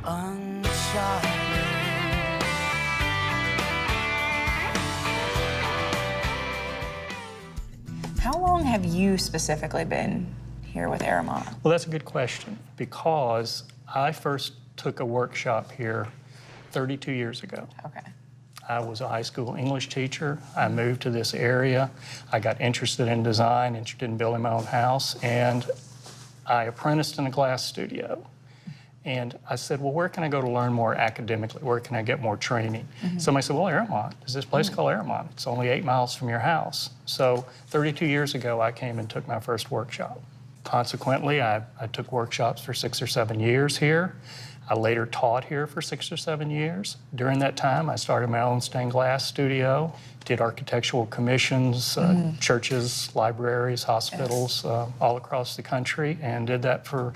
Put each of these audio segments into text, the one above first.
Uncharted. How long have you specifically been here with Arrowmont? Well, that's a good question, because I first took a workshop here 32 years ago. Okay. I was a high school English teacher. I moved to this area. I got interested in design, interested in building my own house, and I apprenticed in a glass studio. And I said, well, where can I go to learn more academically? Where can I get more training? Somebody said, well, Arrowmont. There's this place called Arrowmont. It's only 8 miles from your house. So 32 years ago, I came and took my first workshop. Consequently, I took workshops for 6 or 7 years here. I later taught here for 6 or 7 years. During that time, I started my own stained glass studio, did architectural commissions, churches, libraries, hospitals, all across the country, and did that for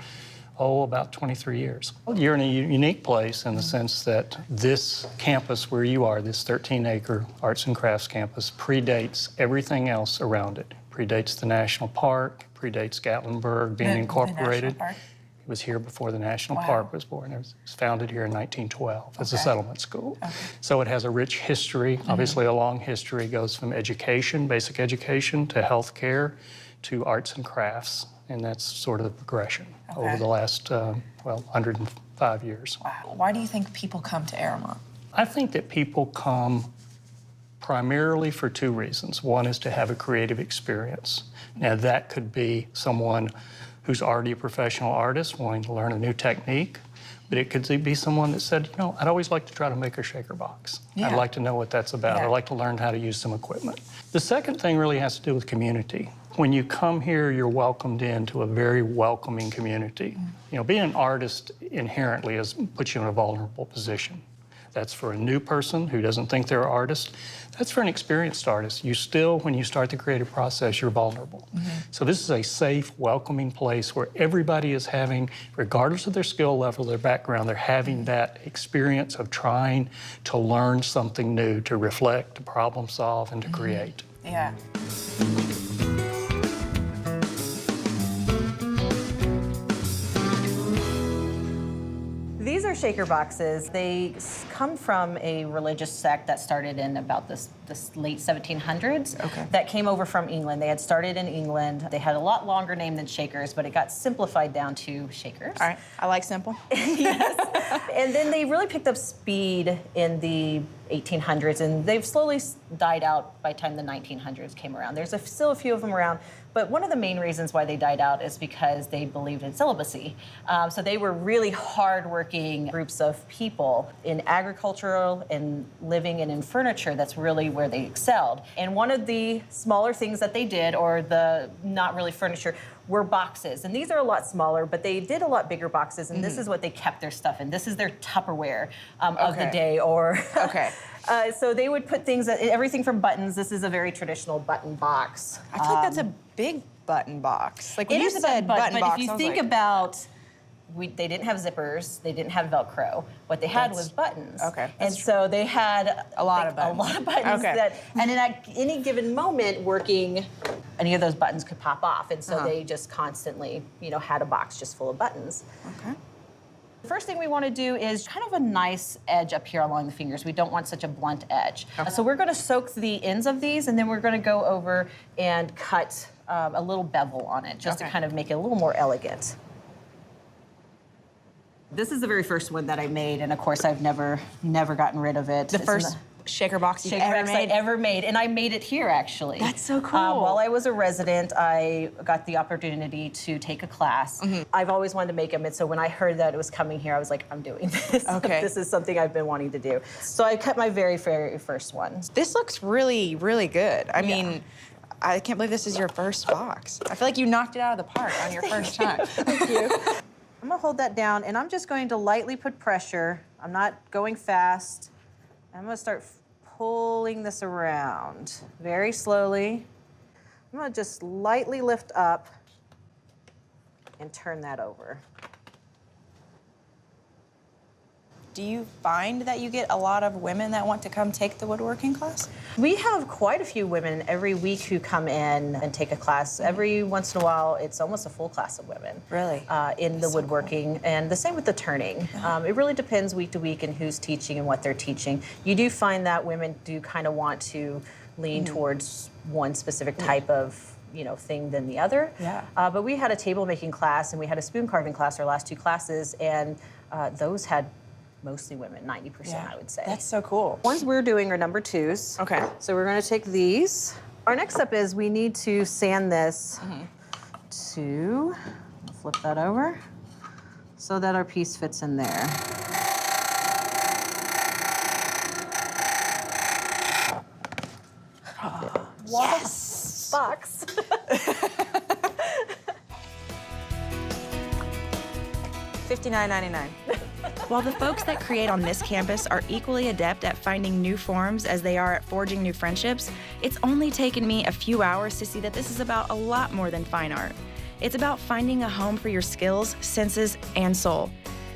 about 23 years. You're in a unique place in the sense that this campus where you are, this 13-acre arts and crafts campus, predates everything else around it. Predates the national park, predates Gatlinburg being incorporated. It was here before the national park was born. It was founded here in 1912 as a settlement school. So it has a rich history, obviously a long history. It goes from education, basic education, to healthcare, to arts and crafts. And that's sort of the progression over the last, 105 years. Wow. Why do you think people come to Arrowmont? I think that people come primarily for 2 reasons. One is to have a creative experience. Now, that could be someone who's already a professional artist wanting to learn a new technique, but it could be someone that said, you know, I'd always like to try to make a shaker box. I'd like to know what that's about. I'd like to learn how to use some equipment. The second thing really has to do with community. When you come here, you're welcomed into a very welcoming community. You know, being an artist inherently puts you in a vulnerable position. That's for a new person who doesn't think they're an artist. That's for an experienced artist. You still, when you start the creative process, you're vulnerable. So this is a safe, welcoming place where everybody is having, regardless of their skill level, their background, they're having that experience of trying to learn something new, to reflect, to problem solve, and to create. Yeah. These are shaker boxes. They come from a religious sect that started in about this late 1700s. That came over from England. They had started in England. They had a lot longer name than shakers, but it got simplified down to shakers. All right, I like simple. Yes. And then they really picked up speed in the 1800s, and they've slowly died out by the time the 1900s came around. There's still a few of them around, but one of the main reasons why they died out is because they believed in celibacy. So they were really hardworking groups of people in agricultural and living and in furniture. That's really where they excelled. And one of the smaller things that they did, or the not really furniture, were boxes. And these are a lot smaller, but they did a lot bigger boxes, and this is what they kept their stuff in. This is their Tupperware of the day, or... So they would put things, everything from buttons. This is a very traditional button box. I feel like that's a big button box. Like when It you is a said button box, but if you I was think like, about, they didn't have zippers, they didn't have Velcro. What they had was buttons. And so they had a lot of buttons. A lot of buttons that, and at any given moment working, any of those buttons could pop off. And so they just constantly, you know, had a box just full of buttons. The first thing we want to do is kind of a nice edge up here along the fingers. We don't want such a blunt edge. So we're going to soak the ends of these, and then we're going to go over and cut a little bevel on it, just to kind of make it a little more elegant. This is the very first one that I made, and of course I've never gotten rid of it. The first shaker box you've ever made, and I made it here actually. That's so cool. While I was a resident, I got the opportunity to take a class. I've always wanted to make them, and so when I heard that it was coming here, I was like, I'm doing this. This is something I've been wanting to do. So I cut my very, very first one. This looks really, really good. I mean, I can't believe this is your first box. I feel like you knocked it out of the park on your first time. Thank you. I'm gonna hold that down, and I'm just going to lightly put pressure. I'm not going fast. I'm gonna start pulling this around very slowly. I'm gonna just lightly lift up and turn that over. Do you find that you get a lot of women that want to come take the woodworking class? We have quite a few women every week who come in and take a class. Every once in a while, it's almost a full class of women. Really? In the woodworking, and the same with the turning. It really depends week to week and who's teaching and what they're teaching. You do find that women do kind of want to lean towards one specific type of thing than the other. Yeah. But we had a table making class and we had a spoon carving class, our last 2 classes, and those had mostly women, 90% I would say. That's so cool. Ones we're doing are number 2s. Okay. So we're gonna take these. Our next step is we need to sand this to, flip that over, so that our piece fits in there. Yes! Box. $59.99. While the folks that create on this campus are equally adept at finding new forms as they are at forging new friendships, it's only taken me a few hours to see that this is about a lot more than fine art. It's about finding a home for your skills, senses, and soul.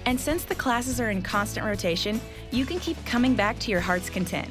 And since the classes are in constant rotation, you can keep coming back to your heart's content.